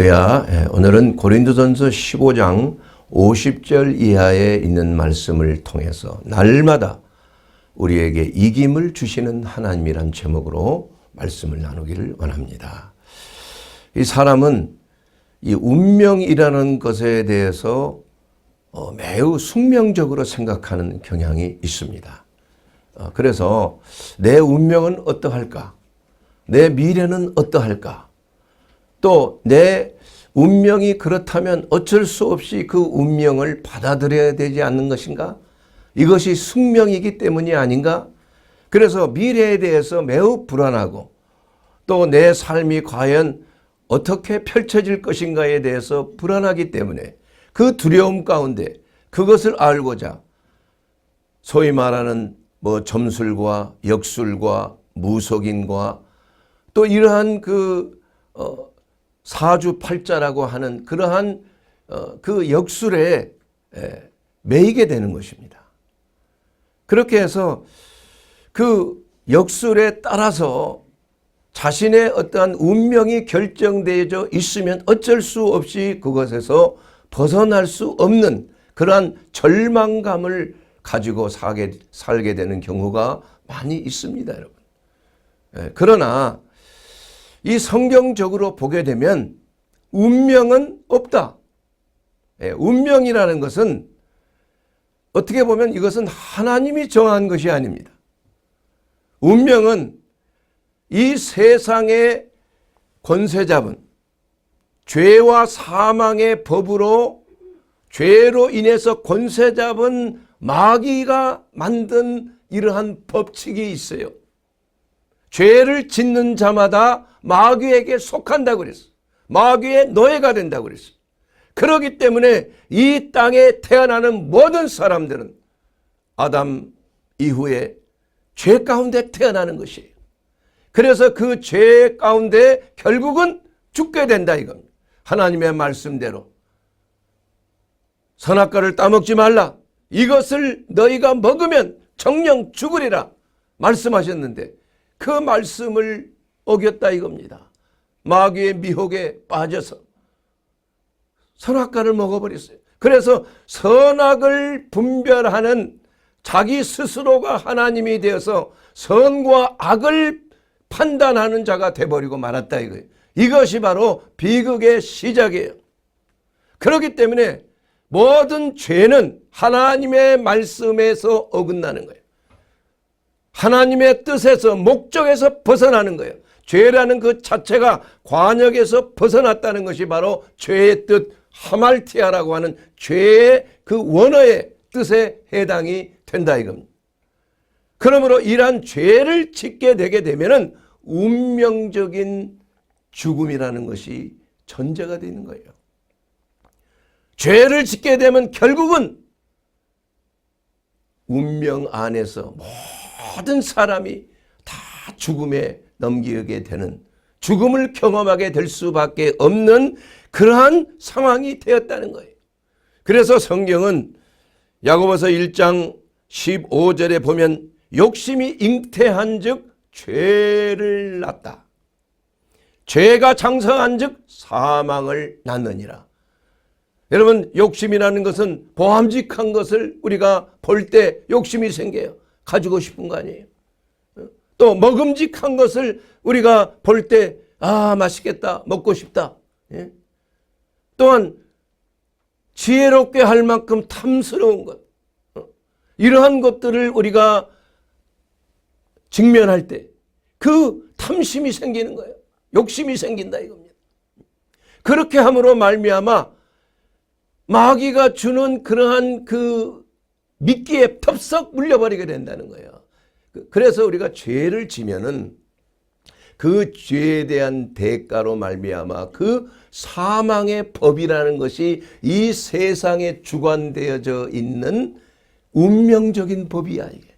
오늘은 고린도전서 15장 50절 이하에 있는 말씀을 통해서 날마다 우리에게 이김을 주시는 하나님이란 제목으로 말씀을 나누기를 원합니다. 이 사람은 이 운명이라는 것에 대해서 매우 숙명적으로 생각하는 경향이 있습니다. 그래서 내 운명은 어떠할까? 내 미래는 어떠할까? 또 내 운명이 그렇다면 어쩔 수 없이 그 운명을 받아들여야 되지 않는 것인가? 이것이 숙명이기 때문이 아닌가? 그래서 미래에 대해서 매우 불안하고 또 내 삶이 과연 어떻게 펼쳐질 것인가에 대해서 불안하기 때문에 그 두려움 가운데 그것을 알고자 소위 말하는 점술과 역술과 무속인과 또 이러한 사주팔자라고 하는 그러한 그 역술에 매이게 되는 것입니다. 그렇게 해서 그 역술에 따라서 자신의 어떠한 운명이 결정되어 있으면 어쩔 수 없이 그것에서 벗어날 수 없는 그러한 절망감을 가지고 살게 되는 경우가 많이 있습니다, 여러분. 그러나 이 성경적으로 보게 되면 운명은 없다. 운명이라는 것은 어떻게 보면 이것은 하나님이 정한 것이 아닙니다. 운명은 이 세상의 권세 잡은 죄와 사망의 법으로 죄로 인해서 권세 잡은 마귀가 만든 이러한 법칙이 있어요. 죄를 짓는 자마다 마귀에게 속한다고 그랬어. 마귀의 노예가 된다고 그랬어. 그렇기 때문에 이 땅에 태어나는 모든 사람들은 아담 이후에 죄 가운데 태어나는 것이에요. 그래서 그 죄 가운데 결국은 죽게 된다 이겁니다. 하나님의 말씀대로 선악과를 따먹지 말라. 이것을 너희가 먹으면 정녕 죽으리라 말씀하셨는데 그 말씀을 어겼다 이겁니다. 마귀의 미혹에 빠져서 선악과를 먹어버렸어요. 그래서 선악을 분별하는 자기 스스로가 하나님이 되어서 선과 악을 판단하는 자가 돼버리고 말았다 이거예요. 이것이 바로 비극의 시작이에요. 그렇기 때문에 모든 죄는 하나님의 말씀에서 어긋나는 거예요. 하나님의 뜻에서 목적에서 벗어나는 거예요. 죄라는 그 자체가 관역에서 벗어났다는 것이 바로 죄의 뜻 하말티아라고 하는 죄의 그 원어의 뜻에 해당이 된다 이겁니다. 그러므로 이러한 죄를 짓게 되게 되면은 운명적인 죽음이라는 것이 전제가 되는 거예요. 죄를 짓게 되면 결국은 운명 안에서 모든 사람이 다 죽음에 넘기게 되는, 죽음을 경험하게 될 수밖에 없는 그러한 상황이 되었다는 거예요. 그래서 성경은 야고보서 1장 15절에 보면 욕심이 잉태한 즉 죄를 낳았다. 죄가 장성한 즉 사망을 낳느니라. 여러분, 욕심이라는 것은 보암직한 것을 우리가 볼 때 욕심이 생겨요. 가지고 싶은 거 아니에요. 또 먹음직한 것을 우리가 볼 때 맛있겠다, 먹고 싶다. 또한 지혜롭게 할 만큼 탐스러운 것, 이러한 것들을 우리가 직면할 때 그 탐심이 생기는 거예요. 욕심이 생긴다 이겁니다. 그렇게 함으로 말미암아 마귀가 주는 그러한 그 미끼에 덥석 물려버리게 된다는 거예요. 그래서 우리가 죄를 지면은 그 죄에 대한 대가로 말미암아 그 사망의 법이라는 것이 이 세상에 주관되어져 있는 운명적인 법이야 이게.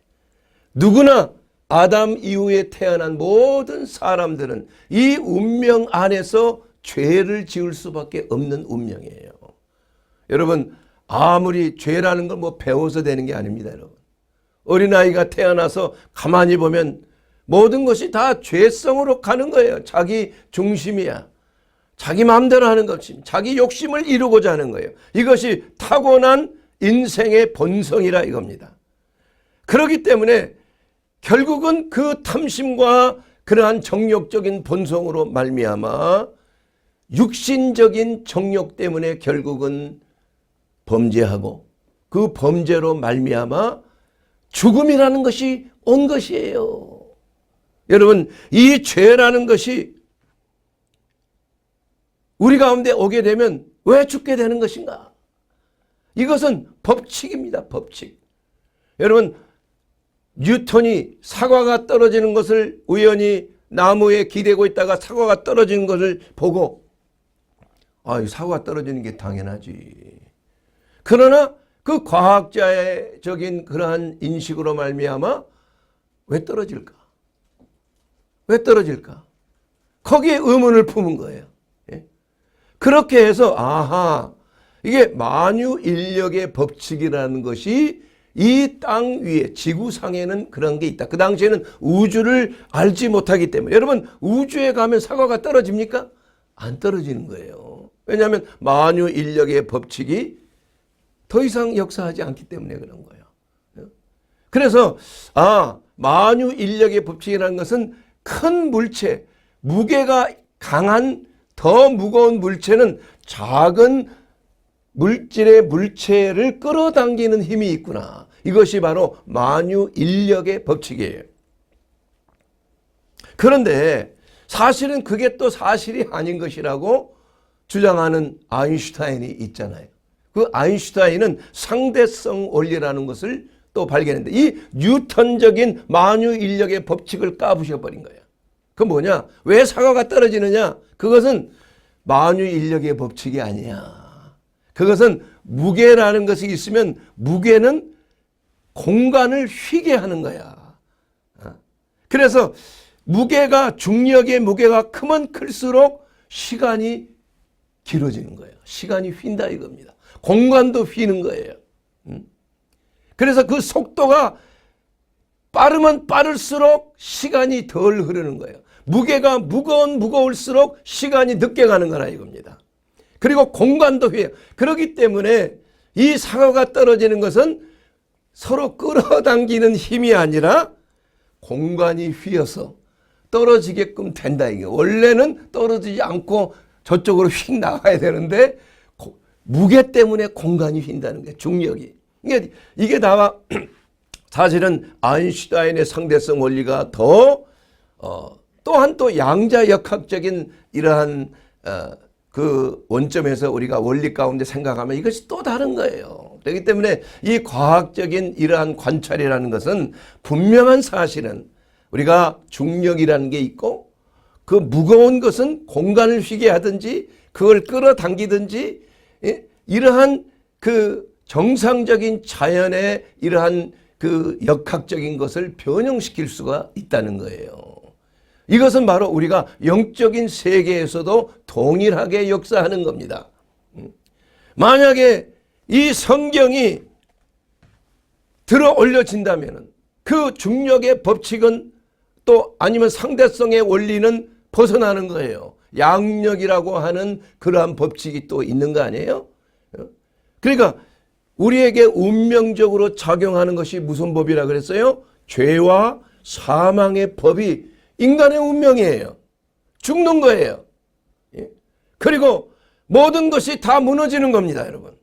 누구나 아담 이후에 태어난 모든 사람들은 이 운명 안에서 죄를 지을 수밖에 없는 운명이에요. 여러분, 아무리 죄라는 걸 배워서 되는 게 아닙니다, 여러분. 어린아이가 태어나서 가만히 보면 모든 것이 다 죄성으로 가는 거예요. 자기 중심이야. 자기 마음대로 하는 것입니다. 자기 욕심을 이루고자 하는 거예요. 이것이 타고난 인생의 본성이라 이겁니다. 그렇기 때문에 결국은 그 탐심과 그러한 정욕적인 본성으로 말미암아 육신적인 정욕 때문에 결국은 범죄하고 그 범죄로 말미암아 죽음이라는 것이 온 것이에요. 여러분, 이 죄라는 것이 우리 가운데 오게 되면 왜 죽게 되는 것인가? 이것은 법칙입니다. 법칙. 여러분, 뉴턴이 사과가 떨어지는 것을 우연히 나무에 기대고 있다가 사과가 떨어지는 것을 보고 이 사과가 떨어지는 게 당연하지. 그러나 그 과학자적인 그러한 인식으로 말미암아 왜 떨어질까? 왜 떨어질까? 거기에 의문을 품은 거예요. 예? 그렇게 해서 이게 만유인력의 법칙이라는 것이 이 땅 위에 지구상에는 그런 게 있다. 그 당시에는 우주를 알지 못하기 때문에. 여러분, 우주에 가면 사과가 떨어집니까? 안 떨어지는 거예요. 왜냐하면 만유인력의 법칙이 더 이상 역사하지 않기 때문에 그런 거예요. 그래서 만유인력의 법칙이라는 것은 큰 물체, 무게가 강한 더 무거운 물체는 작은 물질의 물체를 끌어당기는 힘이 있구나. 이것이 바로 만유인력의 법칙이에요. 그런데 사실은 그게 또 사실이 아닌 것이라고 주장하는 아인슈타인이 있잖아요. 그 아인슈타인은 상대성 원리라는 것을 또 발견했는데 이 뉴턴적인 만유인력의 법칙을 까부셔버린 거예요. 그 뭐냐? 왜 사과가 떨어지느냐? 그것은 만유인력의 법칙이 아니야. 그것은 무게라는 것이 있으면 무게는 공간을 휘게 하는 거야. 그래서 무게가 중력의 무게가 크면 클수록 시간이 길어지는 거예요. 시간이 휜다 이겁니다. 공간도 휘는 거예요. 그래서 그 속도가 빠르면 빠를수록 시간이 덜 흐르는 거예요. 무게가 무거울수록 시간이 늦게 가는 거라 이겁니다. 그리고 공간도 휘어요. 그렇기 때문에 이 사과가 떨어지는 것은 서로 끌어당기는 힘이 아니라 공간이 휘어서 떨어지게끔 된다. 이게 원래는 떨어지지 않고 저쪽으로 휙 나가야 되는데 무게 때문에 공간이 휜다는 거예요. 중력이. 이게 다 사실은 아인슈타인의 상대성 원리가 또한 또 양자역학적인 이러한 그 원점에서 우리가 원리 가운데 생각하면 이것이 또 다른 거예요. 그렇기 때문에 이 과학적인 이러한 관찰이라는 것은 분명한 사실은 우리가 중력이라는 게 있고 그 무거운 것은 공간을 휘게 하든지 그걸 끌어당기든지 이러한 그 정상적인 자연의 이러한 그 역학적인 것을 변형시킬 수가 있다는 거예요. 이것은 바로 우리가 영적인 세계에서도 동일하게 역사하는 겁니다. 만약에 이 성경이 들어 올려진다면 그 중력의 법칙은 또 아니면 상대성의 원리는 벗어나는 거예요. 양력이라고 하는 그러한 법칙이 또 있는 거 아니에요? 그러니까 우리에게 운명적으로 작용하는 것이 무슨 법이라 그랬어요? 죄와 사망의 법이 인간의 운명이에요. 죽는 거예요. 그리고 모든 것이 다 무너지는 겁니다, 여러분.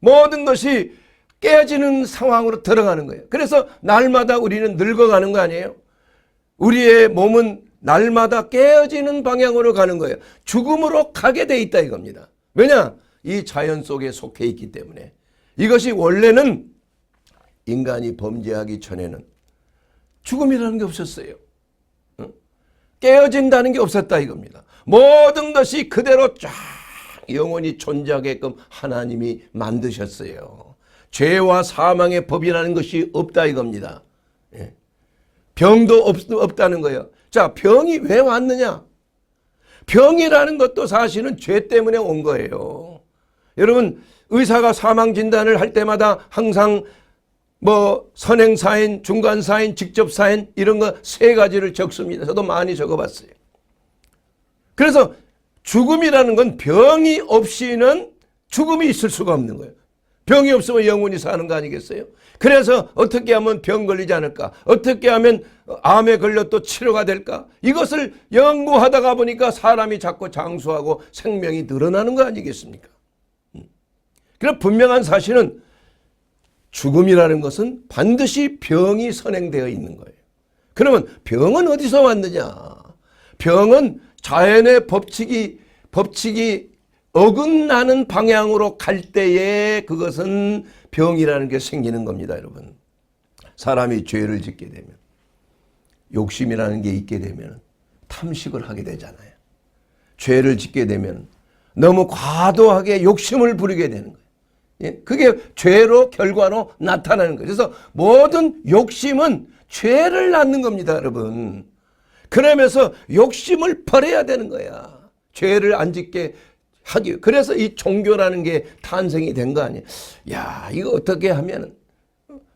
모든 것이 깨지는 상황으로 들어가는 거예요. 그래서 날마다 우리는 늙어가는 거 아니에요? 우리의 몸은 날마다 깨어지는 방향으로 가는 거예요. 죽음으로 가게 돼 있다 이겁니다. 왜냐? 이 자연 속에 속해 있기 때문에. 이것이 원래는 인간이 범죄하기 전에는 죽음이라는 게 없었어요. 깨어진다는 게 없었다 이겁니다. 모든 것이 그대로 쫙 영원히 존재하게끔 하나님이 만드셨어요. 죄와 사망의 법이라는 것이 없다 이겁니다. 병도 없다는 거예요. 자, 병이 왜 왔느냐? 병이라는 것도 사실은 죄 때문에 온 거예요. 여러분, 의사가 사망 진단을 할 때마다 항상 선행사인, 중간사인, 직접사인 이런 거 3가지를 적습니다. 저도 많이 적어봤어요. 그래서 죽음이라는 건 병이 없이는 죽음이 있을 수가 없는 거예요. 병이 없으면 영원히 사는 거 아니겠어요? 그래서 어떻게 하면 병 걸리지 않을까? 어떻게 하면 암에 걸려도 치료가 될까? 이것을 연구하다가 보니까 사람이 자꾸 장수하고 생명이 늘어나는 거 아니겠습니까? 그럼 분명한 사실은 죽음이라는 것은 반드시 병이 선행되어 있는 거예요. 그러면 병은 어디서 왔느냐? 병은 자연의 법칙이 어긋나는 방향으로 갈 때에 그것은 병이라는 게 생기는 겁니다, 여러분. 사람이 죄를 짓게 되면, 욕심이라는 게 있게 되면 탐식을 하게 되잖아요. 죄를 짓게 되면 너무 과도하게 욕심을 부리게 되는 거예요. 예? 그게 죄로 결과로 나타나는 거예요. 그래서 모든 욕심은 죄를 낳는 겁니다, 여러분. 그러면서 욕심을 버려야 되는 거야. 죄를 안 짓게 하기. 그래서 이 종교라는 게 탄생이 된 거 아니에요. 야, 이거 어떻게 하면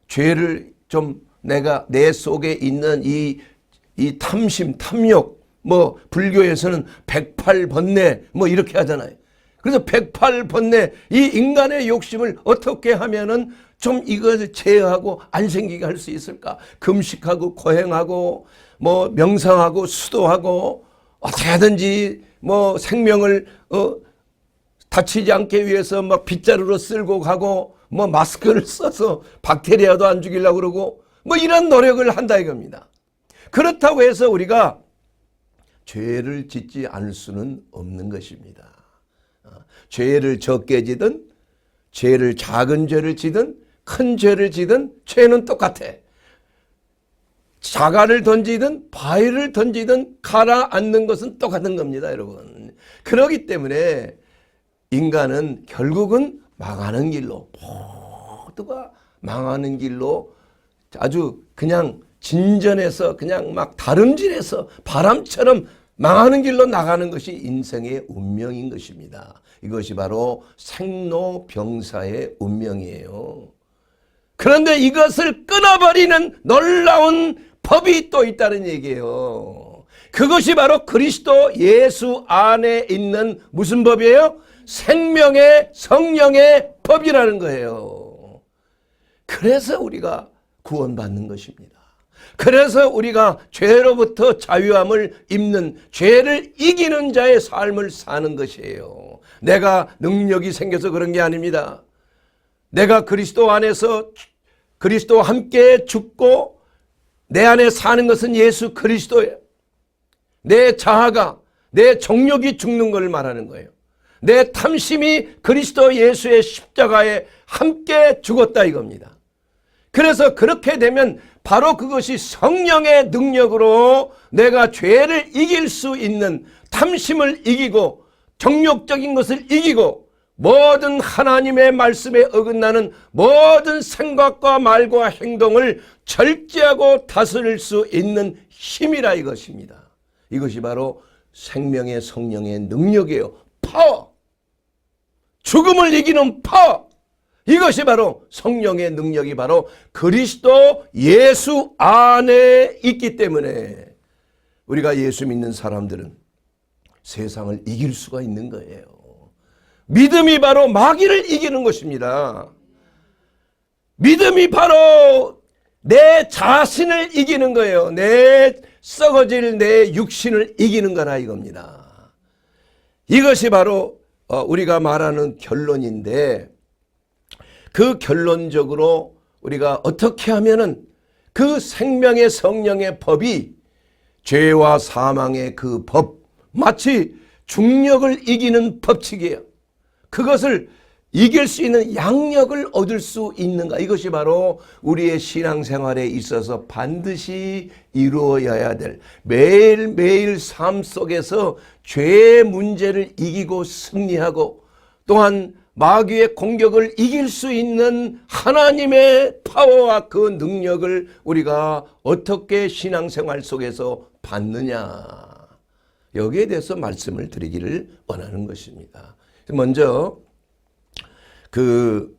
죄를 좀 내가 내 속에 있는 이 탐심, 탐욕, 뭐 불교에서는 108번뇌 뭐 이렇게 하잖아요. 그래서 108번뇌 이 인간의 욕심을 어떻게 하면은 좀 이것을 제어하고 안 생기게 할 수 있을까? 금식하고 고행하고 뭐 명상하고 수도하고 어떻게든지 뭐 생명을 다치지 않게 위해서 막 빗자루로 쓸고 가고 뭐 마스크를 써서 박테리아도 안 죽이려고 그러고 뭐 이런 노력을 한다 이겁니다. 그렇다고 해서 우리가 죄를 짓지 않을 수는 없는 것입니다. 죄를 적게 지든 죄를 작은 죄를 지든 큰 죄를 지든 죄는 똑같아. 자갈을 던지든 바위를 던지든 가라앉는 것은 똑같은 겁니다, 여러분. 그렇기 때문에 인간은 결국은 망하는 길로, 모두가 망하는 길로 아주 그냥 진전해서 그냥 막 다름질해서 바람처럼 망하는 길로 나가는 것이 인생의 운명인 것입니다. 이것이 바로 생로병사의 운명이에요. 그런데 이것을 끊어버리는 놀라운 법이 또 있다는 얘기예요. 그것이 바로 그리스도 예수 안에 있는 무슨 법이에요? 생명의 성령의 법이라는 거예요. 그래서 우리가 구원받는 것입니다. 그래서 우리가 죄로부터 자유함을 입는 죄를 이기는 자의 삶을 사는 것이에요. 내가 능력이 생겨서 그런 게 아닙니다. 내가 그리스도 안에서 그리스도와 함께 죽고 내 안에 사는 것은 예수 그리스도예요. 내 자아가 내 정욕이 죽는 걸 말하는 거예요. 내 탐심이 그리스도 예수의 십자가에 함께 죽었다 이겁니다. 그래서 그렇게 되면 바로 그것이 성령의 능력으로 내가 죄를 이길 수 있는 탐심을 이기고 정욕적인 것을 이기고 모든 하나님의 말씀에 어긋나는 모든 생각과 말과 행동을 절제하고 다스릴 수 있는 힘이라 이것입니다. 이것이 바로 생명의 성령의 능력이에요. 파워. 죽음을 이기는 파워. 이것이 바로 성령의 능력이 바로 그리스도 예수 안에 있기 때문에 우리가 예수 믿는 사람들은 세상을 이길 수가 있는 거예요. 믿음이 바로 마귀를 이기는 것입니다. 믿음이 바로 내 자신을 이기는 거예요. 내 썩어질 내 육신을 이기는 거라 이겁니다. 이것이 바로 우리가 말하는 결론인데 그 결론적으로 우리가 어떻게 하면은 그 생명의 성령의 법이 죄와 사망의 그 법, 마치 중력을 이기는 법칙이에요. 그것을 이길 수 있는 양력을 얻을 수 있는가? 이것이 바로 우리의 신앙생활에 있어서 반드시 이루어야 될 매일매일 삶 속에서 죄의 문제를 이기고 승리하고 또한 마귀의 공격을 이길 수 있는 하나님의 파워와 그 능력을 우리가 어떻게 신앙생활 속에서 받느냐. 여기에 대해서 말씀을 드리기를 원하는 것입니다. 먼저 그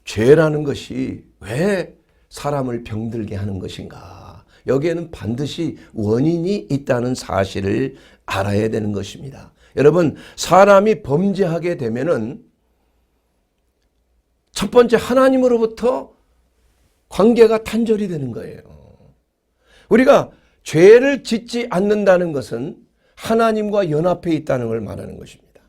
죄라는 것이 왜 사람을 병들게 하는 것인가? 여기에는 반드시 원인이 있다는 사실을 알아야 되는 것입니다. 여러분, 사람이 범죄하게 되면은 첫 번째 하나님으로부터 관계가 단절이 되는 거예요. 우리가 죄를 짓지 않는다는 것은 하나님과 연합해 있다는 걸 말하는 것입니다.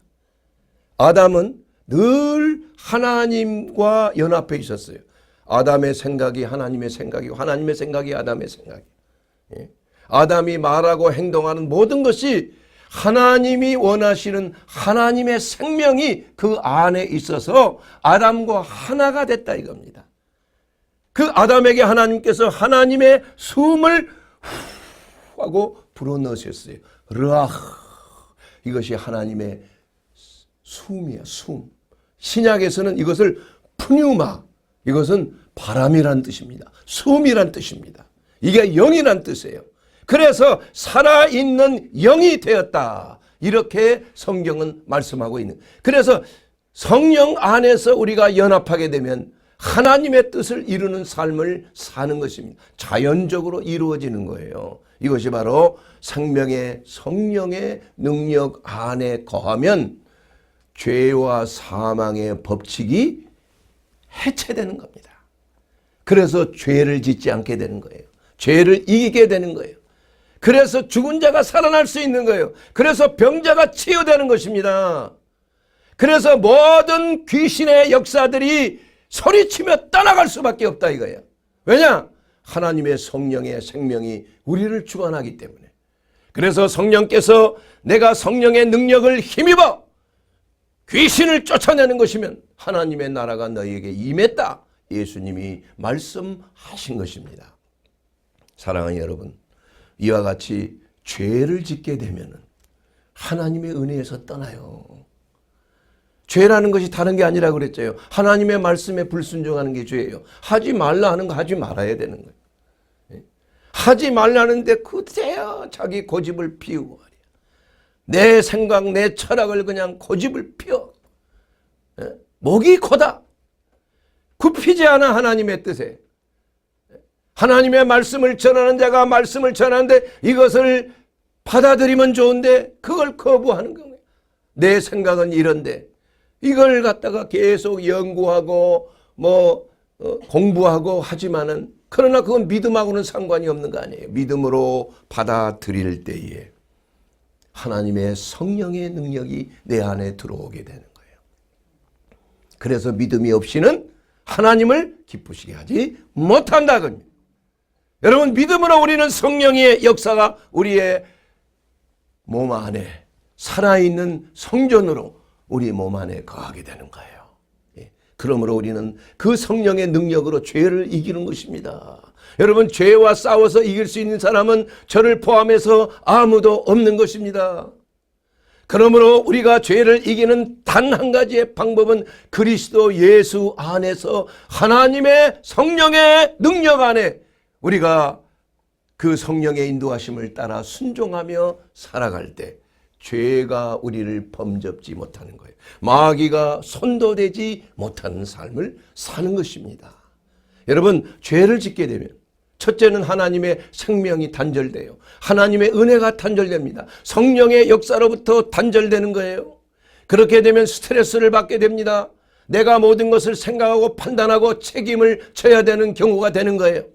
아담은 늘 하나님과 연합해 있었어요. 아담의 생각이 하나님의 생각이고 하나님의 생각이 아담의 생각이에요. 아담이 말하고 행동하는 모든 것이 하나님이 원하시는 하나님의 생명이 그 안에 있어서 아담과 하나가 됐다 이겁니다. 그 아담에게 하나님께서 하나님의 숨을 후 하고 불어넣으셨어요. 르아흐. 이것이 하나님의 숨이야, 숨. 신약에서는 이것을 푸뉴마, 이것은 바람이란 뜻입니다. 숨이란 뜻입니다. 이게 영이란 뜻이에요. 그래서 살아있는 영이 되었다. 이렇게 성경은 말씀하고 있는. 그래서 성령 안에서 우리가 연합하게 되면 하나님의 뜻을 이루는 삶을 사는 것입니다. 자연적으로 이루어지는 거예요. 이것이 바로 생명의 성령의 능력 안에 거하면 죄와 사망의 법칙이 해체되는 겁니다. 그래서 죄를 짓지 않게 되는 거예요. 죄를 이기게 되는 거예요. 그래서 죽은 자가 살아날 수 있는 거예요. 그래서 병자가 치유되는 것입니다. 그래서 모든 귀신의 역사들이 소리치며 떠나갈 수밖에 없다 이거예요. 왜냐? 하나님의 성령의 생명이 우리를 주관하기 때문에. 그래서 성령께서 내가 성령의 능력을 힘입어 귀신을 쫓아내는 것이면 하나님의 나라가 너희에게 임했다. 예수님이 말씀하신 것입니다. 사랑하는 여러분, 이와 같이 죄를 짓게 되면 하나님의 은혜에서 떠나요. 죄라는 것이 다른 게 아니라 그랬죠. 하나님의 말씀에 불순종하는 게 죄예요. 하지 말라 하는 거 하지 말아야 되는 거예요. 하지 말라는데 그대로 자기 고집을 피우고 말이야. 내 생각, 내 철학을 그냥 고집을 피워. 목이 고다. 굽히지 않아 하나님의 뜻에. 하나님의 말씀을 전하는 자가 말씀을 전하는데 이것을 받아들이면 좋은데 그걸 거부하는 거예요. 내 생각은 이런데 이걸 갖다가 계속 연구하고 공부하고 하지만은 그러나 그건 믿음하고는 상관이 없는 거 아니에요. 믿음으로 받아들일 때에 하나님의 성령의 능력이 내 안에 들어오게 되는 거예요. 그래서 믿음이 없이는 하나님을 기쁘시게 하지 못한다. 여러분, 믿음으로 우리는 성령의 역사가 우리의 몸 안에 살아있는 성전으로 우리 몸 안에 거하게 되는 거예요. 그러므로 우리는 그 성령의 능력으로 죄를 이기는 것입니다. 여러분, 죄와 싸워서 이길 수 있는 사람은 저를 포함해서 아무도 없는 것입니다. 그러므로 우리가 죄를 이기는 단 한 가지의 방법은 그리스도 예수 안에서 하나님의 성령의 능력 안에 우리가 그 성령의 인도하심을 따라 순종하며 살아갈 때 죄가 우리를 범접지 못하는 거예요. 마귀가 손도되지 못하는 삶을 사는 것입니다. 여러분, 죄를 짓게 되면 첫째는 하나님의 생명이 단절돼요. 하나님의 은혜가 단절됩니다. 성령의 역사로부터 단절되는 거예요. 그렇게 되면 스트레스를 받게 됩니다. 내가 모든 것을 생각하고 판단하고 책임을 져야 되는 경우가 되는 거예요.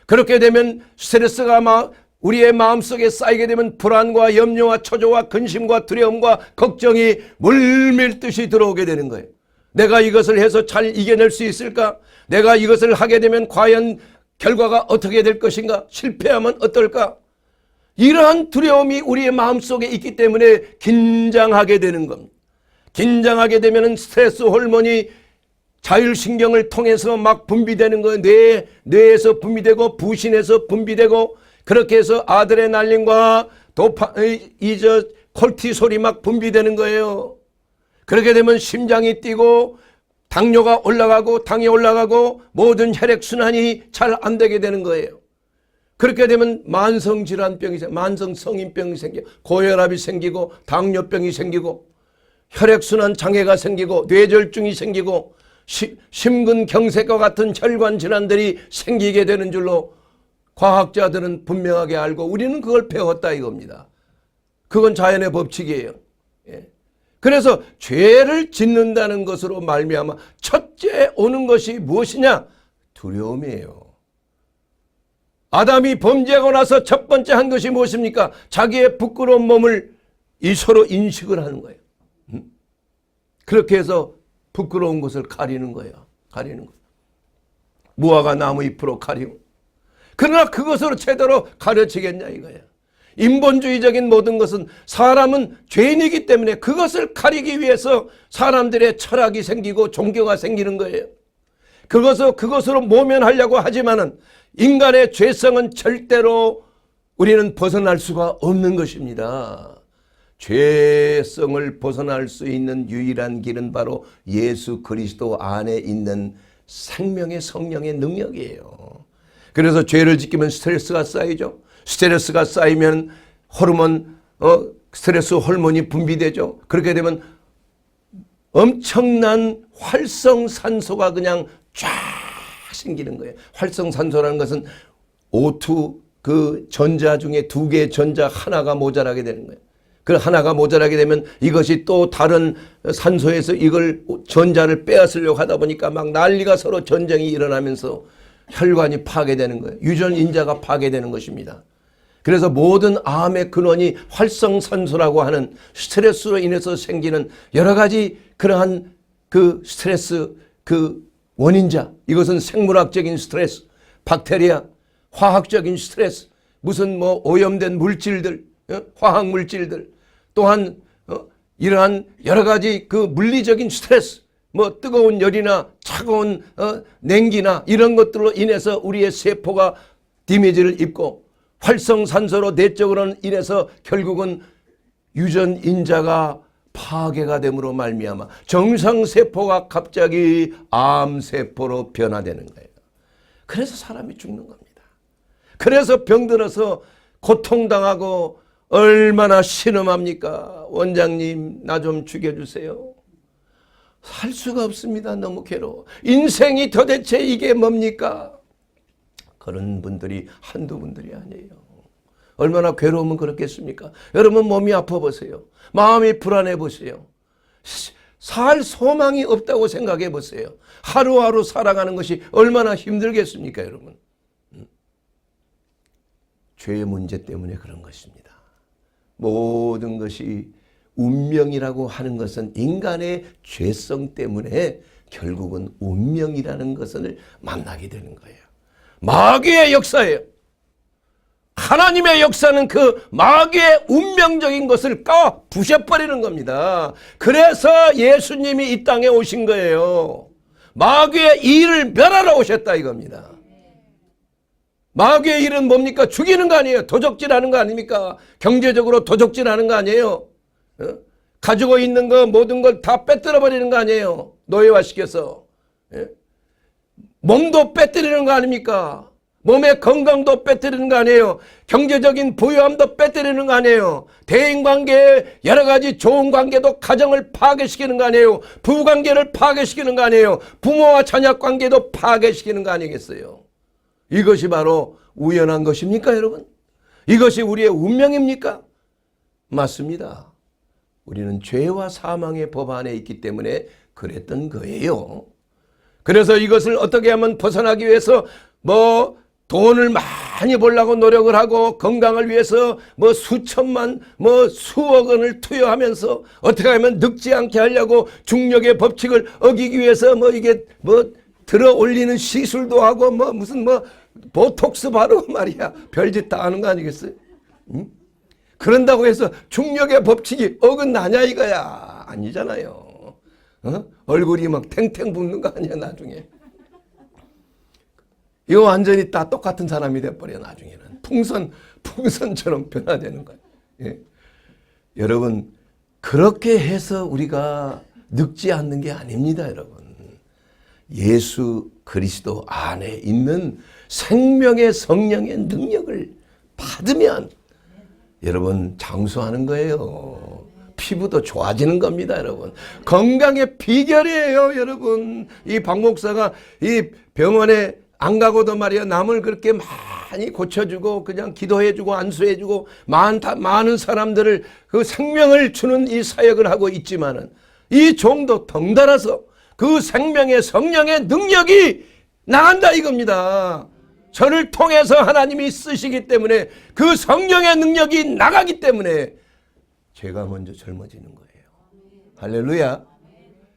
그렇게 되면 스트레스가 우리의 마음속에 쌓이게 되면 불안과 염려와 초조와 근심과 두려움과 걱정이 물밀듯이 들어오게 되는 거예요. 내가 이것을 해서 잘 이겨낼 수 있을까? 내가 이것을 하게 되면 과연 결과가 어떻게 될 것인가? 실패하면 어떨까? 이러한 두려움이 우리의 마음속에 있기 때문에 긴장하게 되는 겁니다. 긴장하게 되면 스트레스 호르몬이 자율신경을 통해서 막 분비되는 거예요. 뇌에서 분비되고 부신에서 분비되고 그렇게 해서 아드레날린과 콜티솔이 막 분비되는 거예요. 그렇게 되면 심장이 뛰고 당뇨가 올라가고 당이 올라가고 모든 혈액순환이 잘 안 되게 되는 거예요. 그렇게 되면 만성질환병이 생기고 만성성인병이 생기고 고혈압이 생기고 당뇨병이 생기고 혈액순환 장애가 생기고 뇌졸중이 생기고 심근경색과 같은 혈관 질환들이 생기게 되는 줄로 과학자들은 분명하게 알고 우리는 그걸 배웠다 이겁니다. 그건 자연의 법칙이에요. 그래서 죄를 짓는다는 것으로 말미암아 첫째 오는 것이 무엇이냐? 두려움이에요. 아담이 범죄하고 나서 첫 번째 한 것이 무엇입니까? 자기의 부끄러운 몸을 서로 인식을 하는 거예요. 그렇게 해서 부끄러운 것을 가리는 거예요. 가리는 거예요. 무화과 나무 잎으로 가리고. 그러나 그것으로 제대로 가르치겠냐 이거예요. 인본주의적인 모든 것은 사람은 죄인이기 때문에 그것을 가리기 위해서 사람들의 철학이 생기고 종교가 생기는 거예요. 그것으로 모면하려고 하지만은 인간의 죄성은 절대로 우리는 벗어날 수가 없는 것입니다. 죄성을 벗어날 수 있는 유일한 길은 바로 예수 그리스도 안에 있는 생명의 성령의 능력이에요. 그래서 죄를 지키면 스트레스가 쌓이죠. 스트레스가 쌓이면 스트레스 호르몬이 분비되죠. 그렇게 되면 엄청난 활성산소가 그냥 쫙 생기는 거예요. 활성산소라는 것은 O2 그 전자 중에 2개의 전자 하나가 모자라게 되는 거예요. 그 하나가 모자라게 되면 이것이 또 다른 산소에서 이걸 전자를 빼앗으려고 하다 보니까 막 난리가 서로 전쟁이 일어나면서 혈관이 파괴되는 거예요. 유전인자가 파괴되는 것입니다. 그래서 모든 암의 근원이 활성산소라고 하는 스트레스로 인해서 생기는 여러 가지 그러한 그 스트레스 그 원인자, 이것은 생물학적인 스트레스, 박테리아, 화학적인 스트레스, 무슨 뭐 오염된 물질들, 화학물질들, 또한 이러한 여러 가지 그 물리적인 스트레스, 뭐 뜨거운 열이나 차가운 냉기나 이런 것들로 인해서 우리의 세포가 데미지를 입고 활성산소로 내적으로 인해서 결국은 유전인자가 파괴가 됨으로 말미암아 정상세포가 갑자기 암세포로 변화되는 거예요. 그래서 사람이 죽는 겁니다. 그래서 병들어서 고통당하고 얼마나 신음합니까? 원장님 나 좀 죽여주세요. 살 수가 없습니다. 너무 괴로워. 인생이 도대체 이게 뭡니까? 그런 분들이 한두 분들이 아니에요. 얼마나 괴로우면 그렇겠습니까? 여러분 몸이 아파 보세요. 마음이 불안해 보세요. 살 소망이 없다고 생각해 보세요. 하루하루 살아가는 것이 얼마나 힘들겠습니까, 여러분? 죄의 문제 때문에 그런 것입니다. 모든 것이 운명이라고 하는 것은 인간의 죄성 때문에 결국은 운명이라는 것을 만나게 되는 거예요. 마귀의 역사예요. 하나님의 역사는 그 마귀의 운명적인 것을 부셔버리는 겁니다. 그래서 예수님이 이 땅에 오신 거예요. 마귀의 일을 멸하러 오셨다 이겁니다. 마귀의 일은 뭡니까? 죽이는 거 아니에요. 도적질하는 거 아닙니까? 경제적으로 도적질하는 거 아니에요. 가지고 있는 거 모든 걸 다 빼뜨려 버리는 거 아니에요. 노예화시켜서. 몸도 빼뜨리는 거 아닙니까? 몸의 건강도 빼뜨리는 거 아니에요. 경제적인 부유함도 빼뜨리는 거 아니에요. 대인관계의 여러 가지 좋은 관계도 가정을 파괴시키는 거 아니에요. 부부관계를 파괴시키는 거 아니에요. 부모와 자녀 관계도 파괴시키는 거 아니겠어요. 이것이 바로 우연한 것입니까, 여러분? 이것이 우리의 운명입니까? 맞습니다. 우리는 죄와 사망의 법 안에 있기 때문에 그랬던 거예요. 그래서 이것을 어떻게 하면 벗어나기 위해서 돈을 많이 벌려고 노력을 하고 건강을 위해서 수천만 수억 원을 투여하면서 어떻게 하면 늙지 않게 하려고 중력의 법칙을 어기기 위해서 이게 들어 올리는 시술도 하고 무슨 보톡스 바르고 말이야 별짓 다 하는 거 아니겠어요? 응? 그런다고 해서 중력의 법칙이 어긋나냐 이거야? 아니잖아요. 얼굴이 막 탱탱 붓는 거 아니야 나중에. 이거 완전히 다 똑같은 사람이 돼버려 나중에는. 풍선처럼 변화되는 거예요. 예. 여러분 그렇게 해서 우리가 늙지 않는 게 아닙니다. 여러분 예수 그리스도 안에 있는 생명의 성령의 능력을 받으면 여러분 장수하는 거예요. 피부도 좋아지는 겁니다. 여러분 건강의 비결이에요. 여러분 이 박 목사가 이 병원에 안 가고도 말이야 남을 그렇게 많이 고쳐주고 그냥 기도해주고 안수해주고 많은 사람들을 그 생명을 주는 이 사역을 하고 있지만은 이 종도 덩달아서 그 생명의 성령의 능력이 나간다 이겁니다. 저를 통해서 하나님이 쓰시기 때문에 그 성령의 능력이 나가기 때문에 제가 먼저 젊어지는 거예요. 할렐루야.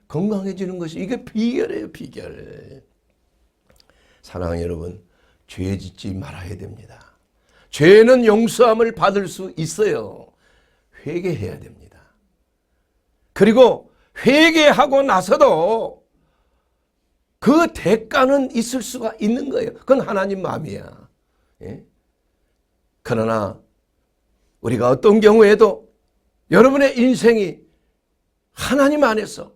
건강해지는 것이 이게 비결이에요. 비결. 사랑하는 여러분, 죄 짓지 말아야 됩니다. 죄는 용서함을 받을 수 있어요. 회개해야 됩니다. 그리고 회개하고 나서도 그 대가는 있을 수가 있는 거예요. 그건 하나님 마음이야. 예? 그러나 우리가 어떤 경우에도 여러분의 인생이 하나님 안에서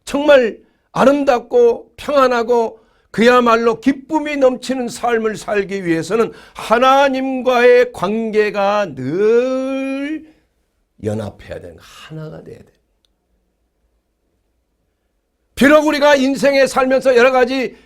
정말 아름답고 평안하고 그야말로 기쁨이 넘치는 삶을 살기 위해서는 하나님과의 관계가 늘 연합해야 되는 거예요. 하나가 돼야 돼요. 비록 우리가 인생에 살면서 여러 가지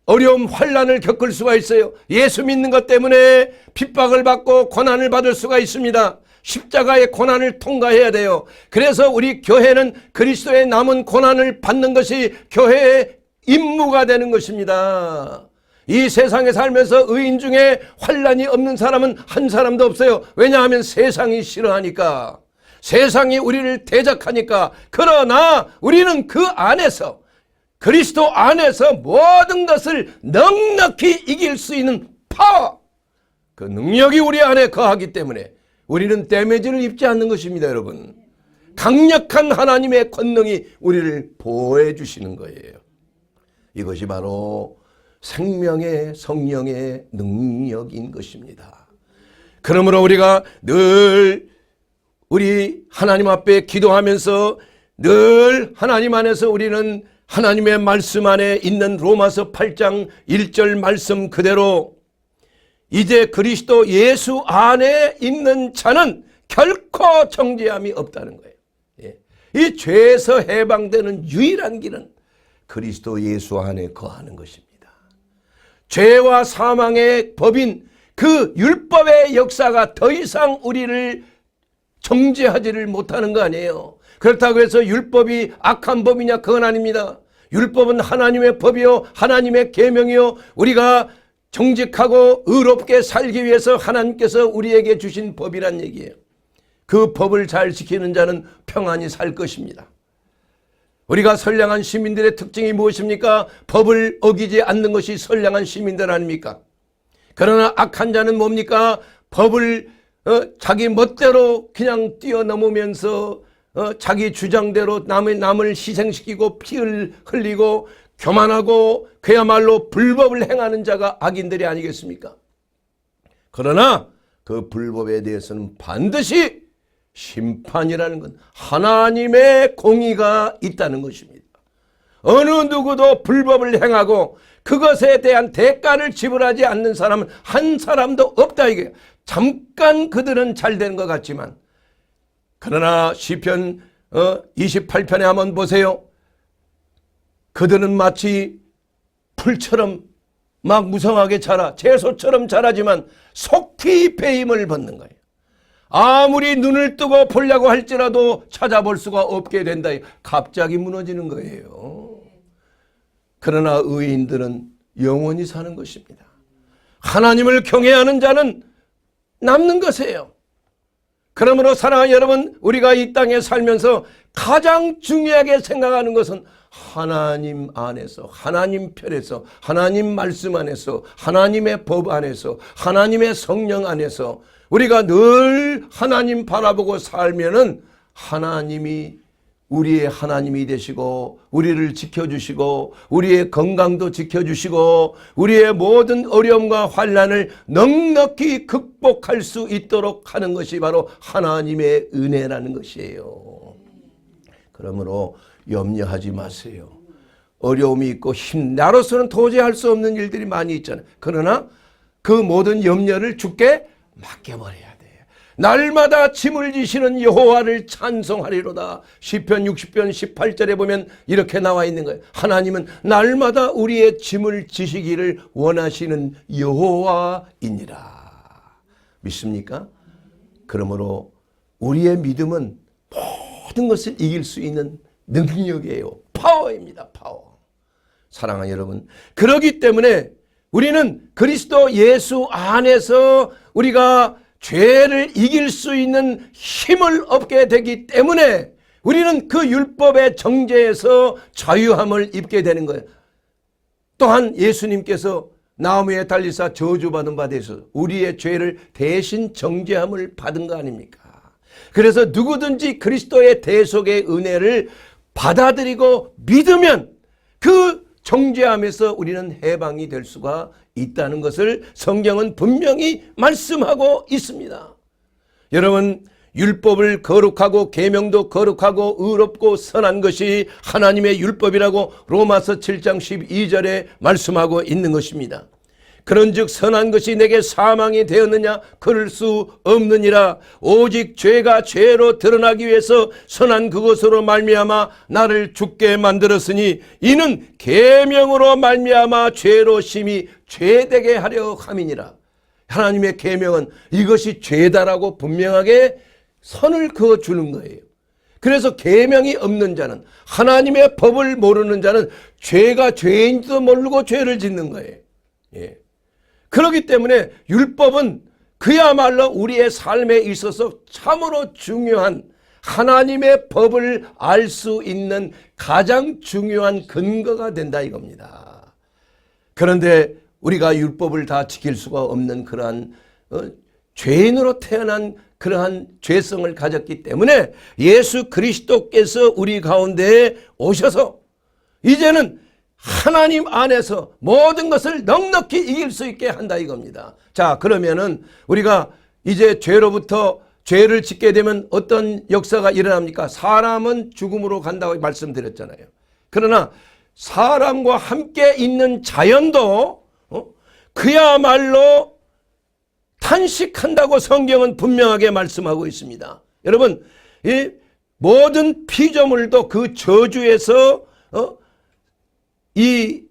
어려움, 환난을 겪을 수가 있어요. 예수 믿는 것 때문에 핍박을 받고 고난을 받을 수가 있습니다. 십자가의 고난을 통과해야 돼요. 그래서 우리 교회는 그리스도의 남은 고난을 받는 것이 교회의 임무가 되는 것입니다. 이 세상에 살면서 의인 중에 환난이 없는 사람은 한 사람도 없어요. 왜냐하면 세상이 싫어하니까, 세상이 우리를 대적하니까. 그러나 우리는 그 안에서, 그리스도 안에서 모든 것을 넉넉히 이길 수 있는 파워, 그 능력이 우리 안에 거하기 때문에 우리는 데미지를 입지 않는 것입니다. 여러분, 강력한 하나님의 권능이 우리를 보호해 주시는 거예요. 이것이 바로 생명의 성령의 능력인 것입니다. 그러므로 우리가 늘 우리 하나님 앞에 기도하면서 늘 하나님 안에서 우리는 하나님의 말씀 안에 있는 로마서 8장 1절 말씀 그대로 이제 그리스도 예수 안에 있는 자는 결코 정죄함이 없다는 거예요. 이 죄에서 해방되는 유일한 길은 그리스도 예수 안에 거하는 것입니다. 죄와 사망의 법인 그 율법의 역사가 더 이상 우리를 정죄하지를 못하는 거 아니에요. 그렇다고 해서 율법이 악한 법이냐? 그건 아닙니다. 율법은 하나님의 법이요, 하나님의 계명이요, 우리가 정직하고 의롭게 살기 위해서 하나님께서 우리에게 주신 법이란 얘기예요. 그 법을 잘 지키는 자는 평안히 살 것입니다. 우리가 선량한 시민들의 특징이 무엇입니까? 법을 어기지 않는 것이 선량한 시민들 아닙니까? 그러나 악한 자는 뭡니까? 법을 자기 멋대로 그냥 뛰어넘으면서 자기 주장대로 남을 희생시키고 피를 흘리고 교만하고 그야말로 불법을 행하는 자가 악인들이 아니겠습니까? 그러나 그 불법에 대해서는 반드시 심판이라는 건 하나님의 공의가 있다는 것입니다. 어느 누구도 불법을 행하고 그것에 대한 대가를 지불하지 않는 사람은 한 사람도 없다 이거예요. 잠깐 그들은 잘 되는 것 같지만, 그러나 시편 28편에 한번 보세요. 그들은 마치 풀처럼 막 무성하게 자라, 채소처럼 자라지만 속히 배임을 받는 거예요. 아무리 눈을 뜨고 보려고 할지라도 찾아볼 수가 없게 된다. 갑자기 무너지는 거예요. 그러나 의인들은 영원히 사는 것입니다. 하나님을 경외하는 자는 남는 것이에요. 그러므로 사랑하는 여러분, 우리가 이 땅에 살면서 가장 중요하게 생각하는 것은 하나님 안에서, 하나님 편에서, 하나님 말씀 안에서, 하나님의 법 안에서, 하나님의 성령 안에서 우리가 늘 하나님 바라보고 살면은 하나님이 우리의 하나님이 되시고 우리를 지켜주시고 우리의 건강도 지켜주시고 우리의 모든 어려움과 환난을 넉넉히 극복할 수 있도록 하는 것이 바로 하나님의 은혜라는 것이에요. 그러므로 염려하지 마세요. 어려움이 있고 나로서는 도저히 할 수 없는 일들이 많이 있잖아요. 그러나 그 모든 염려를 주께 맡겨버려야 돼요. 날마다 짐을 지시는 여호와를 찬송하리로다. 시편 60편 18절에 보면 이렇게 나와 있는 거예요. 하나님은 날마다 우리의 짐을 지시기를 원하시는 여호와이니라. 믿습니까? 그러므로 우리의 믿음은 모든 것을 이길 수 있는 능력이에요. 파워입니다. 파워. 사랑하는 여러분, 그렇기 때문에 우리는 그리스도 예수 안에서 우리가 죄를 이길 수 있는 힘을 얻게 되기 때문에 우리는 그 율법의 정죄에서 자유함을 입게 되는 거예요. 또한 예수님께서 나무에 달리사 저주받은 바 되셔서 우리의 죄를 대신 정죄함을 받은 거 아닙니까? 그래서 누구든지 그리스도의 대속의 은혜를 받아들이고 믿으면 그 정죄함에서 우리는 해방이 될 수가 있다는 것을 성경은 분명히 말씀하고 있습니다. 여러분, 율법을 거룩하고 계명도 거룩하고 의롭고 선한 것이 하나님의 율법이라고 로마서 7장 12절에 말씀하고 있는 것입니다. 그런즉 선한 것이 내게 사망이 되었느냐? 그럴 수 없느니라. 오직 죄가 죄로 드러나기 위해서 선한 그것으로 말미암아 나를 죽게 만들었으니 이는 계명으로 말미암아 죄로 심히 죄되게 하려 함이니라. 하나님의 계명은 이것이 죄다라고 분명하게 선을 그어주는 거예요. 그래서 계명이 없는 자는, 하나님의 법을 모르는 자는 죄가 죄인지도 모르고 죄를 짓는 거예요. 예. 그렇기 때문에 율법은 그야말로 우리의 삶에 있어서 참으로 중요한, 하나님의 법을 알 수 있는 가장 중요한 근거가 된다 이겁니다. 그런데 우리가 율법을 다 지킬 수가 없는 그러한 죄인으로 태어난 그러한 죄성을 가졌기 때문에 예수 그리스도께서 우리 가운데에 오셔서 이제는 하나님 안에서 모든 것을 넉넉히 이길 수 있게 한다 이겁니다. 자, 그러면은 우리가 이제 죄로부터 죄를 짓게 되면 어떤 역사가 일어납니까? 사람은 죽음으로 간다고 말씀드렸잖아요. 그러나 사람과 함께 있는 자연도 그야말로 탄식한다고 성경은 분명하게 말씀하고 있습니다. 여러분, 이 모든 피조물도 그 저주에서 이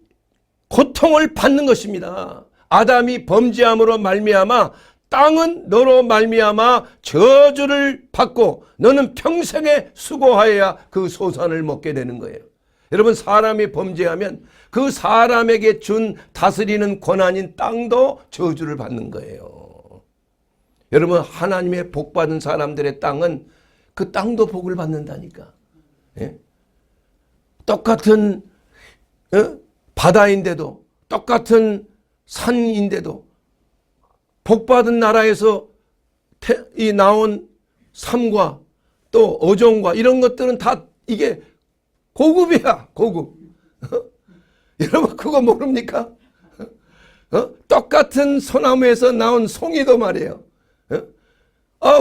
고통을 받는 것입니다. 아담이 범죄함으로 말미암아 땅은 너로 말미암아 저주를 받고 너는 평생에 수고하여야 그 소산을 먹게 되는 거예요. 여러분, 사람이 범죄하면 그 사람에게 준 다스리는 권한인 땅도 저주를 받는 거예요. 여러분, 하나님의 복 받은 사람들의 땅은 그 땅도 복을 받는다니까. 예? 똑같은 바다인데도, 똑같은 산인데도 복받은 나라에서 나온 삶과 또 어종과 이런 것들은 다 이게 고급이야, 고급. 여러분, 그거 모릅니까? 똑같은 소나무에서 나온 송이도 말이에요.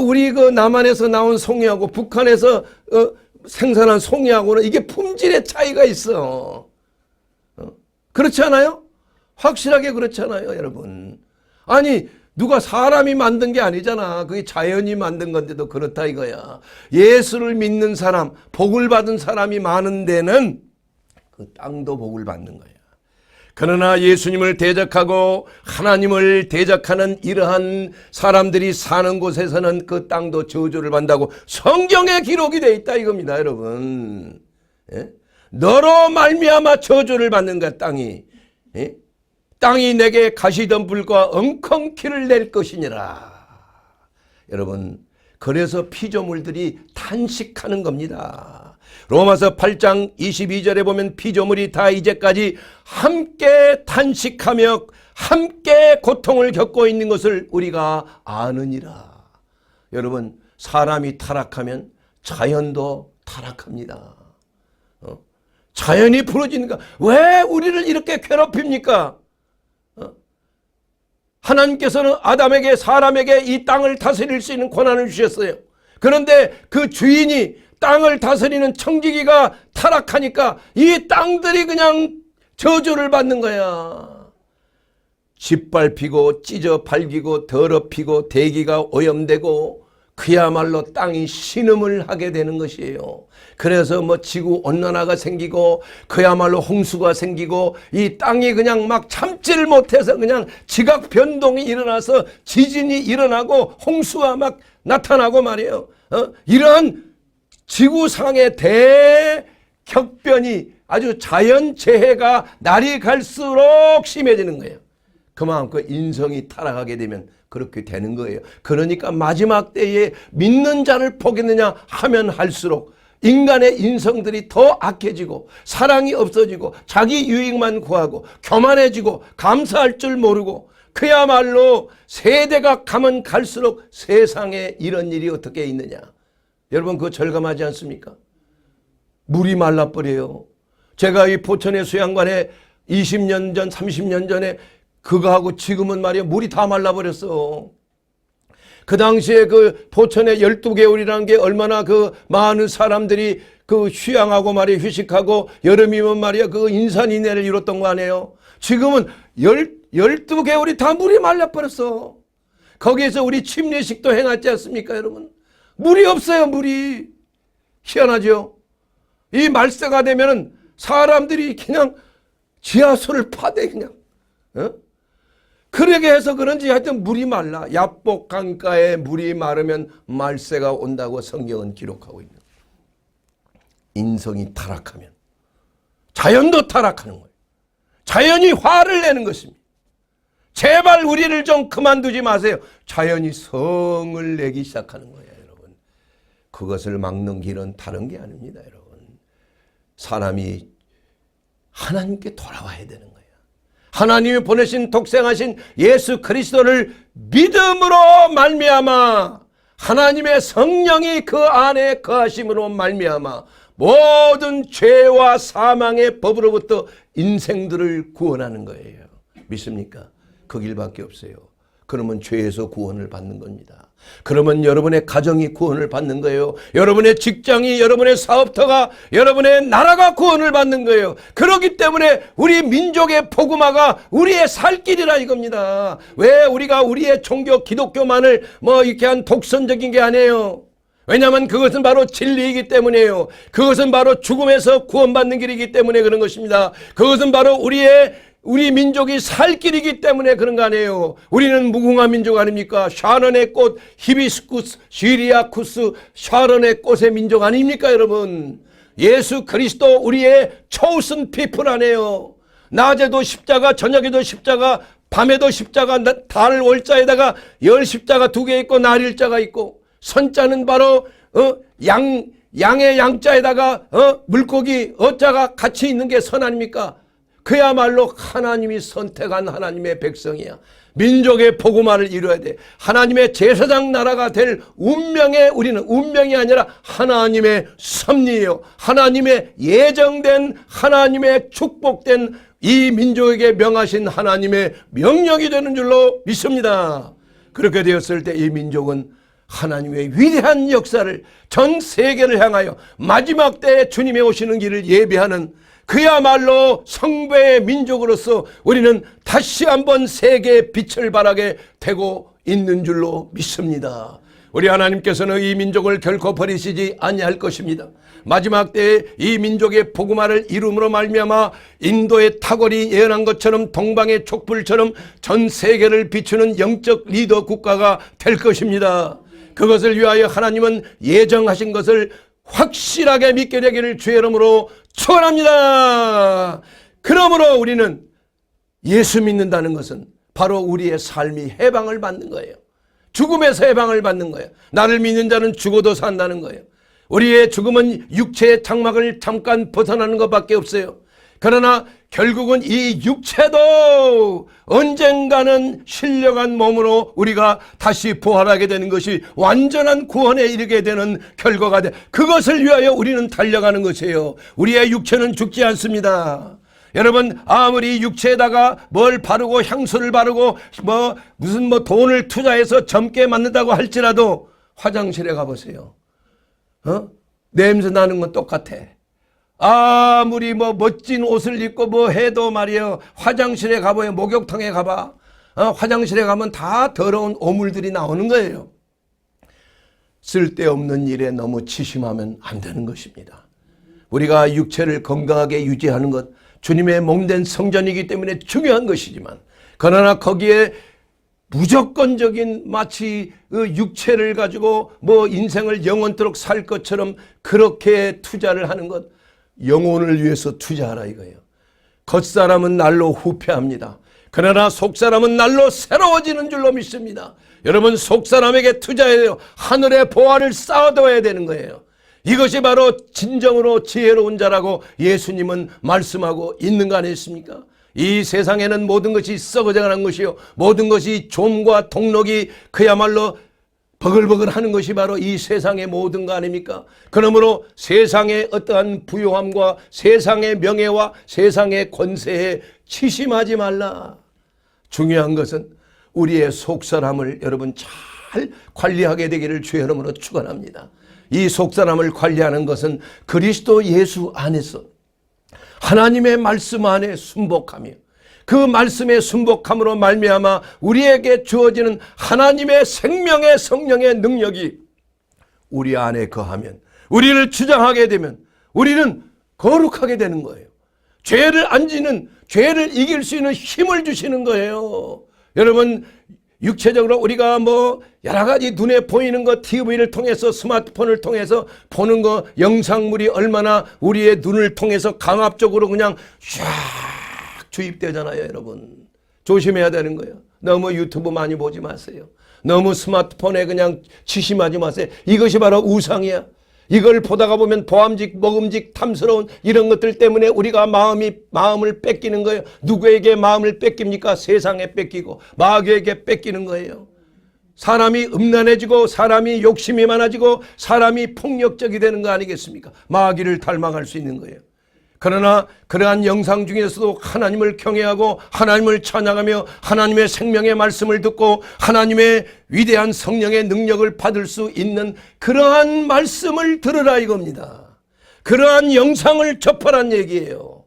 우리 그 남한에서 나온 송이하고 북한에서 생산한 송이하고는 이게 품질의 차이가 있어. 그렇지 않아요? 확실하게 그렇잖아요, 여러분. 아니, 누가 사람이 만든 게 아니잖아. 그게 자연이 만든 건데도 그렇다 이거야. 예수를 믿는 사람, 복을 받은 사람이 많은 데는 그 땅도 복을 받는 거야. 그러나 예수님을 대적하고 하나님을 대적하는 이러한 사람들이 사는 곳에서는 그 땅도 저주를 받는다고 성경에 기록이 되어 있다 이겁니다, 여러분. 예? 너로 말미암아 저주를 받는 거야, 땅이. 예? 땅이 내게 가시덤불과 엉겅퀴를 낼 것이니라. 여러분, 그래서 피조물들이 탄식하는 겁니다. 로마서 8장 22절에 보면 피조물이 다 이제까지 함께 탄식하며 함께 고통을 겪고 있는 것을 우리가 아느니라. 여러분, 사람이 타락하면 자연도 타락합니다. 자연이 부러지니까 왜 우리를 이렇게 괴롭힙니까? 하나님께서는 아담에게, 사람에게 이 땅을 다스릴 수 있는 권한을 주셨어요. 그런데 그 주인이 땅을 다스리는 청지기가 타락하니까 이 땅들이 그냥 저주를 받는 거야. 짓밟히고 찢어 발기고 더럽히고 대기가 오염되고 그야말로 땅이 신음을 하게 되는 것이에요. 그래서 뭐 지구 온난화가 생기고 그야말로 홍수가 생기고 이 땅이 그냥 막 참지를 못해서 그냥 지각 변동이 일어나서 지진이 일어나고 홍수가 막 나타나고 말이에요. 이러한 지구상의 대격변이 아주 자연재해가 날이 갈수록 심해지는 거예요. 그만큼 인성이 타락하게 되면 그렇게 되는 거예요. 그러니까 마지막 때에 믿는 자를 보겠느냐 하면 할수록 인간의 인성들이 더 악해지고 사랑이 없어지고 자기 유익만 구하고 교만해지고 감사할 줄 모르고 그야말로 세대가 가면 갈수록 세상에 이런 일이 어떻게 있느냐. 여러분 그거 절감하지 않습니까? 물이 말라버려요. 제가 이 포천의 수양관에 20년 전 30년 전에 그거하고 지금은 말이야 물이 다 말라버렸어. 그 당시에 그 포천의 12개월이라는 게 얼마나 그 많은 사람들이 그 휴양하고 말이야 휴식하고 여름이면 말이야 그 인산인해를 이뤘던 거 아니에요. 지금은 12개월이 다 물이 말라버렸어. 거기에서 우리 침례식도 행하지 않습니까 여러분? 물이 없어요. 물이. 희한하죠. 이 말세가 되면은 사람들이 그냥 지하수를 파대 그냥. 그러게 해서 그런지 하여튼 물이 말라. 야복 강가에 물이 마르면 말세가 온다고 성경은 기록하고 있는. 인성이 타락하면 자연도 타락하는 거예요. 자연이 화를 내는 것입니다. 제발 우리를 좀 그만두지 마세요. 자연이 성을 내기 시작하는 거예요, 여러분. 그것을 막는 길은 다른 게 아닙니다, 여러분. 사람이 하나님께 돌아와야 되는 거예요. 하나님이 보내신 독생하신 예수 그리스도를 믿음으로 말미암아 하나님의 성령이 그 안에 거하심으로 말미암아 모든 죄와 사망의 법으로부터 인생들을 구원하는 거예요. 믿습니까? 그 길밖에 없어요. 그러면 죄에서 구원을 받는 겁니다. 그러면 여러분의 가정이 구원을 받는 거예요. 여러분의 직장이, 여러분의 사업터가, 여러분의 나라가 구원을 받는 거예요. 그렇기 때문에 우리 민족의 복음화가 우리의 살 길이라 이겁니다. 왜 우리가 우리의 종교 기독교만을 뭐 이렇게 한 독선적인 게 아니에요. 왜냐하면 그것은 바로 진리이기 때문이에요. 그것은 바로 죽음에서 구원받는 길이기 때문에 그런 것입니다. 그것은 바로 우리 민족이 살 길이기 때문에 그런 거 아니에요. 우리는 무궁화 민족 아닙니까? 샤론의 꽃, 히비스쿠스, 시리아쿠스, 샤론의 꽃의 민족 아닙니까 여러분? 예수 그리스도 우리의 chosen people 아니에요. 낮에도 십자가, 저녁에도 십자가, 밤에도 십자가, 달 월자에다가 열 십자가 2개 있고 날일자가 있고 선자는 바로 양의 양자에다가 물고기 어자가 같이 있는 게 선 아닙니까? 그야말로 하나님이 선택한 하나님의 백성이야. 민족의 복음화를 이루어야 돼. 하나님의 제사장 나라가 될 운명에 우리는 운명이 아니라 하나님의 섭리예요. 하나님의 예정된 하나님의 축복된 이 민족에게 명하신 하나님의 명령이 되는 줄로 믿습니다. 그렇게 되었을 때 이 민족은 하나님의 위대한 역사를 전 세계를 향하여 마지막 때에 주님의 오시는 길을 예비하는 그야말로 성배의 민족으로서 우리는 다시 한번 세계의 빛을 발하게 되고 있는 줄로 믿습니다. 우리 하나님께서는 이 민족을 결코 버리시지 아니할 것입니다. 마지막 때에 이 민족의 복음화를 이룸으로 말미암아 인도의 탁월이 예언한 것처럼 동방의 촛불처럼 전 세계를 비추는 영적 리더 국가가 될 것입니다. 그것을 위하여 하나님은 예정하신 것을 확실하게 믿게 되기를 주의 이름으로 축원합니다. 그러므로 우리는 예수 믿는다는 것은 바로 우리의 삶이 해방을 받는 거예요. 죽음에서 해방을 받는 거예요. 나를 믿는 자는 죽어도 산다는 거예요. 우리의 죽음은 육체의 장막을 잠깐 벗어나는 것밖에 없어요. 그러나 결국은 이 육체도 언젠가는 신령한 몸으로 우리가 다시 부활하게 되는 것이 완전한 구원에 이르게 되는 결과가 돼. 그것을 위하여 우리는 달려가는 것이에요. 우리의 육체는 죽지 않습니다. 여러분 아무리 육체에다가 뭘 바르고 향수를 바르고 무슨 돈을 투자해서 젊게 만든다고 할지라도 화장실에 가보세요. 냄새 나는 건 똑같아. 아무리 멋진 옷을 입고 해도 말이에요. 화장실에 가봐요. 목욕탕에 가봐. 화장실에 가면 다 더러운 오물들이 나오는 거예요. 쓸데없는 일에 너무 치심하면 안 되는 것입니다. 우리가 육체를 건강하게 유지하는 것, 주님의 몸된 성전이기 때문에 중요한 것이지만, 그러나 거기에 무조건적인 마치 그 육체를 가지고 인생을 영원토록 살 것처럼 그렇게 투자를 하는 것, 영혼을 위해서 투자하라 이거예요. 겉사람은 날로 후패합니다. 그러나 속사람은 날로 새로워지는 줄로 믿습니다. 여러분, 속사람에게 투자해야 돼요. 하늘의 보화를 쌓아둬야 되는 거예요. 이것이 바로 진정으로 지혜로운 자라고 예수님은 말씀하고 있는 거 아니겠습니까? 이 세상에는 모든 것이 썩어져가는 것이요, 모든 것이 좀과 동록이 그야말로 버글버글 하는 것이 바로 이 세상의 모든 거 아닙니까? 그러므로 세상의 어떠한 부요함과 세상의 명예와 세상의 권세에 치심하지 말라. 중요한 것은 우리의 속사람을 여러분 잘 관리하게 되기를 주의 이름으로 축원합니다. 이 속사람을 관리하는 것은 그리스도 예수 안에서 하나님의 말씀 안에 순복하며 그 말씀의 순복함으로 말미암아 우리에게 주어지는 하나님의 생명의 성령의 능력이 우리 안에 거하면, 우리를 주장하게 되면 우리는 거룩하게 되는 거예요. 죄를 안 지는, 죄를 이길 수 있는 힘을 주시는 거예요. 여러분, 육체적으로 우리가 여러 가지 눈에 보이는 거, TV를 통해서, 스마트폰을 통해서 보는 거, 영상물이 얼마나 우리의 눈을 통해서 강압적으로 그냥 쫙 주입되잖아요. 여러분, 조심해야 되는 거예요. 너무 유튜브 많이 보지 마세요. 너무 스마트폰에 그냥 치심하지 마세요. 이것이 바로 우상이야. 이걸 보다가 보면 보암직, 먹음직, 탐스러운 이런 것들 때문에 우리가 마음을 뺏기는 거예요. 누구에게 마음을 뺏깁니까? 세상에 뺏기고 마귀에게 뺏기는 거예요. 사람이 음란해지고 사람이 욕심이 많아지고 사람이 폭력적이 되는 거 아니겠습니까? 마귀를 닮아갈 수 있는 거예요. 그러나 그러한 영상 중에서도 하나님을 경외하고 하나님을 찬양하며 하나님의 생명의 말씀을 듣고 하나님의 위대한 성령의 능력을 받을 수 있는 그러한 말씀을 들으라 이겁니다. 그러한 영상을 접하란 얘기예요.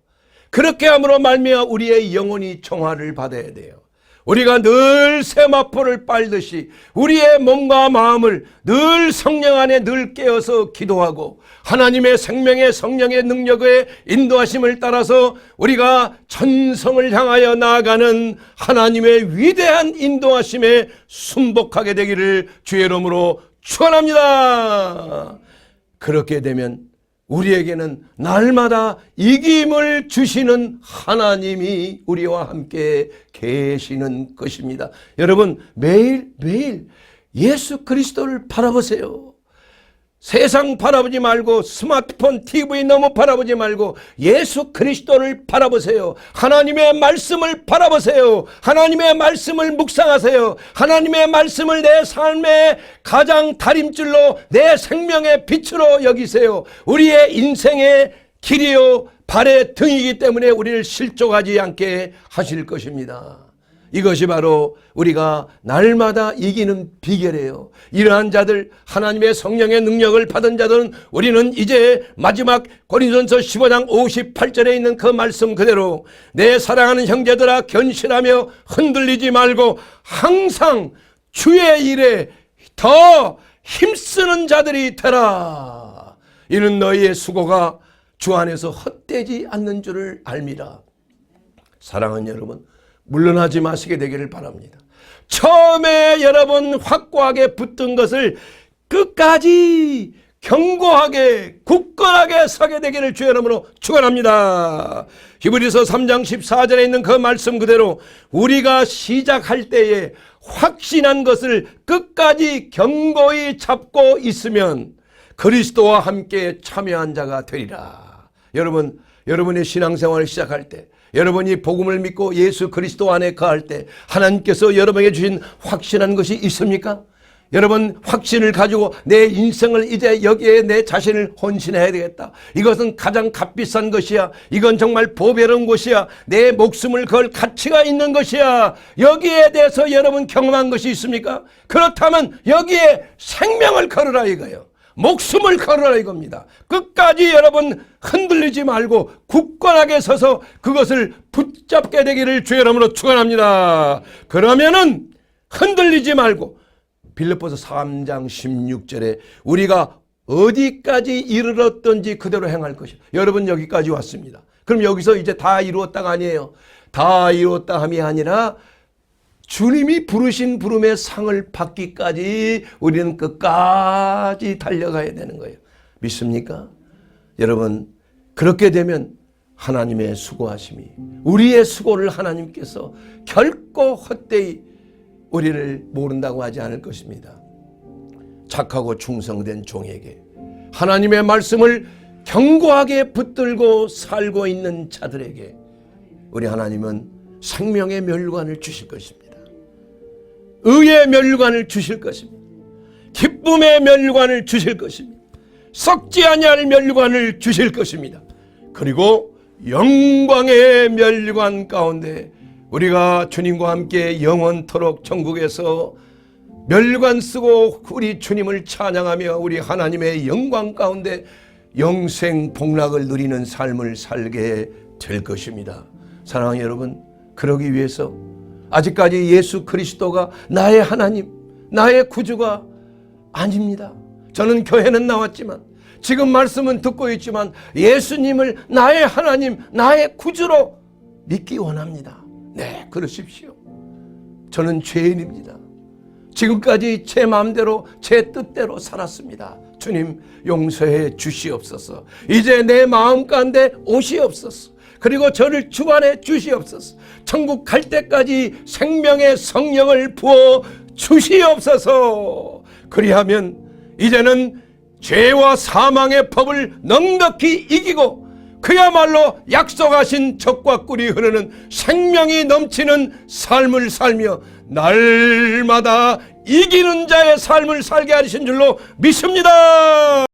그렇게 함으로 말미암아 우리의 영혼이 정화를 받아야 돼요. 우리가 늘 세마포를 빨듯이 우리의 몸과 마음을 늘 성령 안에 늘 깨어서 기도하고 하나님의 생명의 성령의 능력의 인도하심을 따라서 우리가 천성을 향하여 나아가는 하나님의 위대한 인도하심에 순복하게 되기를 주의 이름으로 축원합니다. 그렇게 되면 우리에게는 날마다 이김을 주시는 하나님이 우리와 함께 계시는 것입니다. 여러분, 매일매일 예수 그리스도를 바라보세요. 세상 바라보지 말고 스마트폰, TV 너무 바라보지 말고 예수 그리스도를 바라보세요. 하나님의 말씀을 바라보세요. 하나님의 말씀을 묵상하세요. 하나님의 말씀을 내 삶의 가장 다림줄로 내 생명의 빛으로 여기세요. 우리의 인생의 길이요 발의 등이기 때문에 우리를 실족하지 않게 하실 것입니다. 이것이 바로 우리가 날마다 이기는 비결이에요. 이러한 자들, 하나님의 성령의 능력을 받은 자들은 우리는 이제 마지막 고린도전서 15장 58절에 있는 그 말씀 그대로 내 사랑하는 형제들아 견실하며 흔들리지 말고 항상 주의 일에 더 힘쓰는 자들이 되라. 이는 너희의 수고가 주 안에서 헛되지 않는 줄을 알미라. 사랑하는 여러분, 물러나지 마시게 되기를 바랍니다. 처음에 여러분 확고하게 붙든 것을 끝까지 견고하게 굳건하게 서게 되기를 주의 이름으로 축원합니다. 히브리서 3장 14절에 있는 그 말씀 그대로 우리가 시작할 때에 확신한 것을 끝까지 견고히 잡고 있으면 그리스도와 함께 참여한 자가 되리라. 여러분, 여러분의 신앙생활을 시작할 때, 여러분이 복음을 믿고 예수 그리스도 안에 거할 때 하나님께서 여러분에게 주신 확신한 것이 있습니까? 여러분, 확신을 가지고 내 인생을 이제 여기에 내 자신을 헌신해야 되겠다. 이것은 가장 값비싼 것이야. 이건 정말 보배로운 것이야. 내 목숨을 걸 가치가 있는 것이야. 여기에 대해서 여러분 경험한 것이 있습니까? 그렇다면 여기에 생명을 걸으라 이거예요. 목숨을 걸으라 이겁니다. 끝까지 여러분 흔들리지 말고 굳건하게 서서 그것을 붙잡게 되기를 주의 이름으로 축원합니다. 그러면은 흔들리지 말고 빌립보서 3장 16절에 우리가 어디까지 이르렀던지 그대로 행할 것이다. 여러분 여기까지 왔습니다. 그럼 여기서 이제 다 이루었다가 아니에요. 다 이루었다 함이 아니라 주님이 부르신 부름의 상을 받기까지 우리는 끝까지 달려가야 되는 거예요. 믿습니까? 여러분 그렇게 되면 하나님의 수고하심이 우리의 수고를 하나님께서 결코 헛되이 우리를 모른다고 하지 않을 것입니다. 착하고 충성된 종에게 하나님의 말씀을 견고하게 붙들고 살고 있는 자들에게 우리 하나님은 생명의 멸관을 주실 것입니다. 의의 멸관을 주실 것입니다. 기쁨의 멸관을 주실 것입니다. 썩지 아니할 멸관을 주실 것입니다. 그리고 영광의 멸관 가운데 우리가 주님과 함께 영원토록 천국에서 멸관 쓰고 우리 주님을 찬양하며 우리 하나님의 영광 가운데 영생 복락을 누리는 삶을 살게 될 것입니다. 사랑하는 여러분, 그러기 위해서 아직까지 예수 그리스도가 나의 하나님, 나의 구주가 아닙니다. 저는 교회는 나왔지만 지금 말씀은 듣고 있지만 예수님을 나의 하나님, 나의 구주로 믿기 원합니다. 네, 그러십시오. 저는 죄인입니다. 지금까지 제 마음대로 제 뜻대로 살았습니다. 주님 용서해 주시옵소서. 이제 내 마음 가운데 오시옵소서. 그리고 저를 주관해 주시옵소서. 천국 갈 때까지 생명의 성령을 부어 주시옵소서. 그리하면 이제는 죄와 사망의 법을 넉넉히 이기고 그야말로 약속하신 젖과 꿀이 흐르는 생명이 넘치는 삶을 살며 날마다 이기는 자의 삶을 살게 하신 줄로 믿습니다.